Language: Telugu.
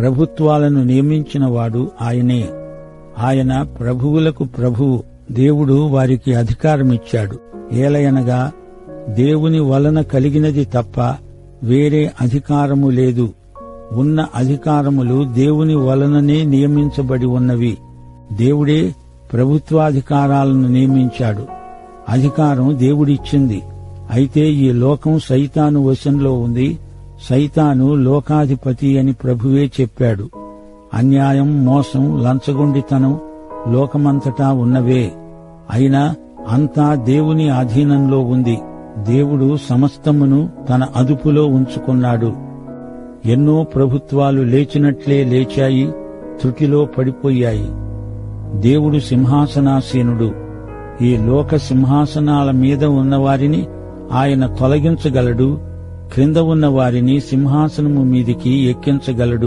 ప్రభుత్వాలను నియమించినవాడు ఆయనే. ఆయన ప్రభువులకు ప్రభువు. దేవుడు వారికి అధికారమిచ్చాడు. ఏలయనగా దేవుని వలన కలిగినది తప్ప వేరే అధికారము లేదు. ఉన్న అధికారములు దేవుని వలననే నియమించబడి ఉన్నవి. దేవుడే ప్రభుత్వాధికారాలను నియమించాడు. అధికారం దేవుడిచ్చింది. అయితే ఈ లోకం సైతాను వశంలో ఉంది. సైతాను లోకాధిపతి అని ప్రభువే చెప్పాడు. అన్యాయం, మోసం, లంచగొండితనం లోకమంతటా ఉన్నవే. అయినా అంతా దేవుని ఆధీనంలో ఉంది. దేవుడు సమస్తమును తన అదుపులో ఉంచుకున్నాడు. ఎన్నో ప్రభుత్వాలు లేచినట్లే లేచాయి, త్రుటిలో పడిపోయాయి. దేవుడు సింహాసనాసీనుడు. ఈ లోక సింహాసనాల మీద ఉన్నవారిని ఆయన తొలగించగలడు. క్రింద ఉన్న వారిని సింహాసనము మీదికి ఎక్కించగలడు.